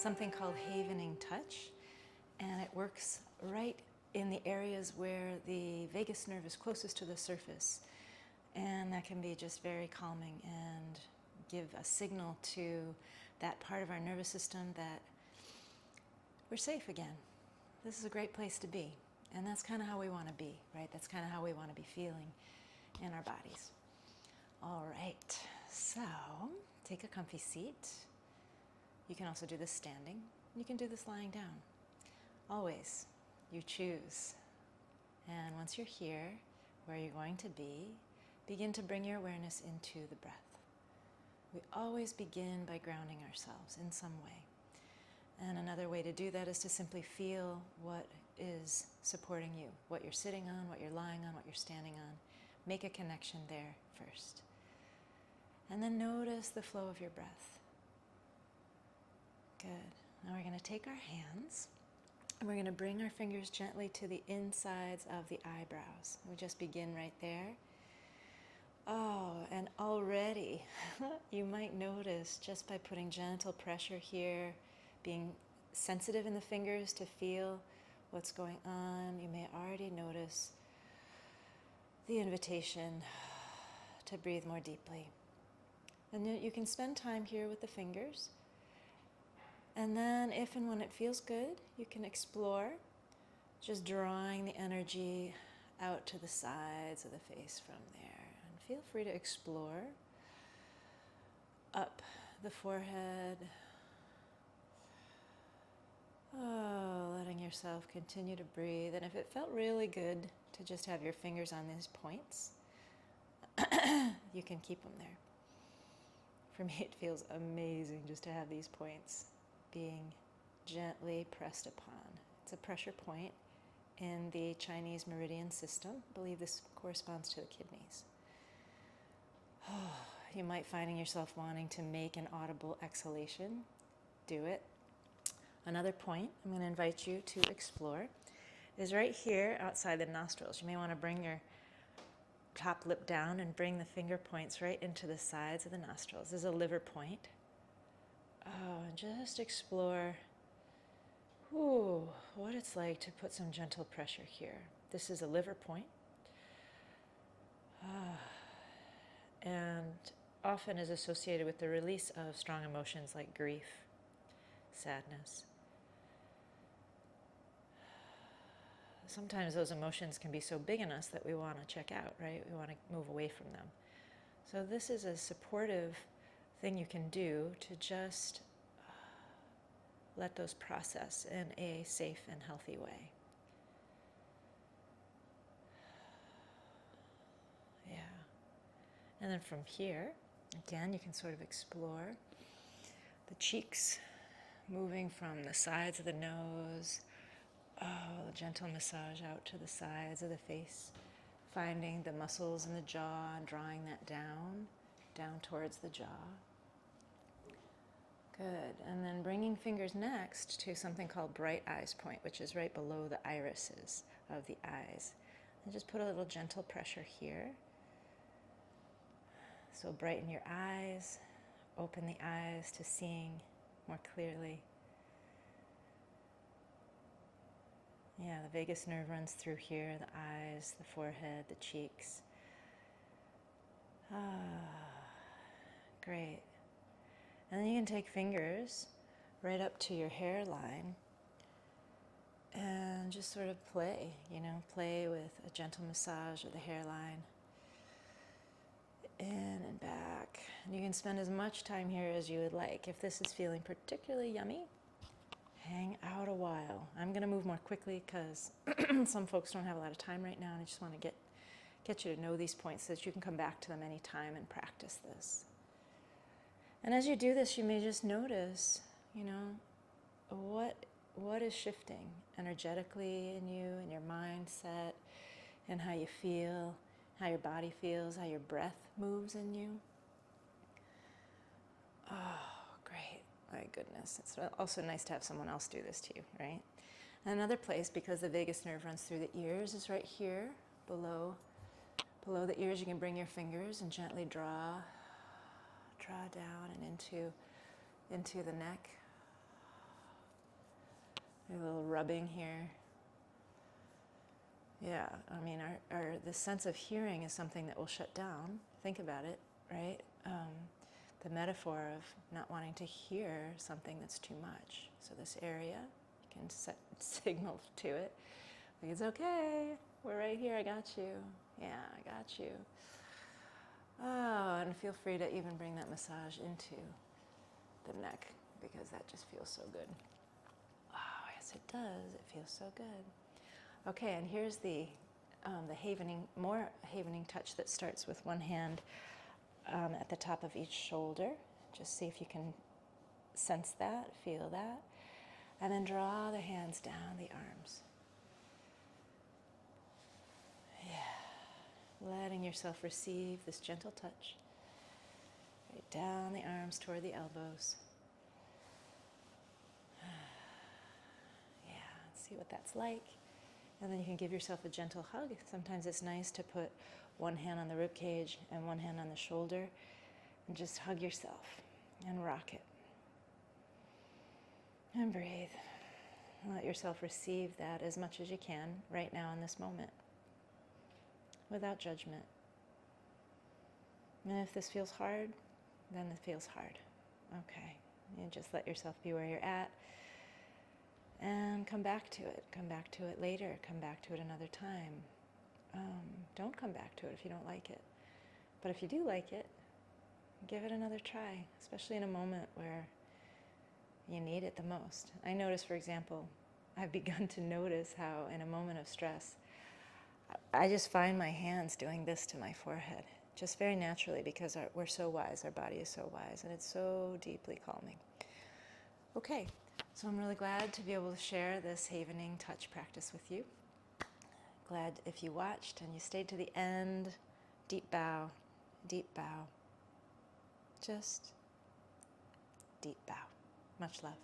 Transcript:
something called havening touch, and it works right in the areas where the vagus nerve is closest to the surface, and that can be just very calming and give a signal to that part of our nervous system that we're safe again. This is a great place to be, and that's kind of how we want to be, right? That's kind of how we want to be feeling in our bodies. All right, so take a comfy seat. You can also do this standing. You can do this lying down. Always, you choose. And once you're here, where you're going to be, begin to bring your awareness into the breath. We always begin by grounding ourselves in some way. And another way to do that is to simply feel what is supporting you, what you're sitting on, what you're lying on, what you're standing on. Make a connection there first. And then notice the flow of your breath. Good. Now we're going to take our hands and we're going to bring our fingers gently to the insides of the eyebrows. We just begin right there. Oh, and already you might notice just by putting gentle pressure here, being sensitive in the fingers to feel what's going on, you may already notice the invitation to breathe more deeply. And you can spend time here with the fingers. And then if and when it feels good, you can explore just drawing the energy out to the sides of the face from there. And feel free to explore up the forehead. Oh, letting yourself continue to breathe. And if it felt really good to just have your fingers on these points, you can keep them there. For me, it feels amazing just to have these points being gently pressed upon. It's a pressure point in the Chinese meridian system. I believe this corresponds to the kidneys. You might find yourself wanting to make an audible exhalation. Do it. Another point I'm going to invite you to explore is right here outside the nostrils. You may want to bring your top lip down and bring the finger points right into the sides of the nostrils. This is a liver point. Oh, and just explore what it's like to put some gentle pressure here. This is a liver point. And often is associated with the release of strong emotions like grief, sadness. Sometimes those emotions can be so big in us that we want to check out, right? We want to move away from them. So this is a supportive thing you can do to just let those process in a safe and healthy way. Yeah. And then from here, again, you can sort of explore the cheeks, moving from the sides of the nose. Oh, gentle massage out to the sides of the face, finding the muscles in the jaw and drawing that down towards the jaw. Good. And then bringing fingers next to something called bright eyes point, which is right below the irises of the eyes. And just put a little gentle pressure here. So brighten your eyes, open the eyes to seeing more clearly. Yeah, the vagus nerve runs through here, the eyes, the forehead, the cheeks. Great. And then you can take fingers right up to your hairline and just sort of play with a gentle massage of the hairline. In and back. And you can spend as much time here as you would like. If this is feeling particularly yummy, hang out a while. I'm going to move more quickly because some folks don't have a lot of time right now, and I just want to get you to know these points so that you can come back to them anytime and practice this. And as you do this, you may just notice, what is shifting energetically in you, in your mindset, and how you feel, how your body feels, how your breath moves in you. Oh, great. My goodness. It's also nice to have someone else do this to you, right? And another place, because the vagus nerve runs through the ears, is right here below the ears. You can bring your fingers and gently draw down and into the neck. A little rubbing here. Yeah, I mean, the sense of hearing is something that will shut down. Think about it, right? The metaphor of not wanting to hear something that's too much. So this area, you can set signal to it. Like, it's okay, we're right here, I got you. Yeah, I got you. Oh, and feel free to even bring that massage into the neck because that just feels so good. Oh, yes it does, it feels so good. Okay, and here's the more havening touch that starts with one hand at the top of each shoulder. Just see if you can sense that, feel that. And then draw the hands down the arms. Yeah, letting yourself receive this gentle touch. Right down the arms toward the elbows. Yeah, see what that's like. And then you can give yourself a gentle hug. Sometimes it's nice to put one hand on the rib cage and one hand on the shoulder and just hug yourself and rock it. And breathe. Let yourself receive that as much as you can right now in this moment without judgment. And if this feels hard, then it feels hard. Okay. You just let yourself be where you're at. And come back to it. Come back to it later. Come back to it another time. Don't come back to it if you don't like it. But if you do like it, give it another try, especially in a moment where you need it the most. I notice, for example, I've begun to notice how in a moment of stress, I just find my hands doing this to my forehead, just very naturally because we're so wise, our body is so wise, and it's so deeply calming. Okay. So I'm really glad to be able to share this havening touch practice with you. Glad if you watched and you stayed to the end. Deep bow, deep bow. Just deep bow. Much love.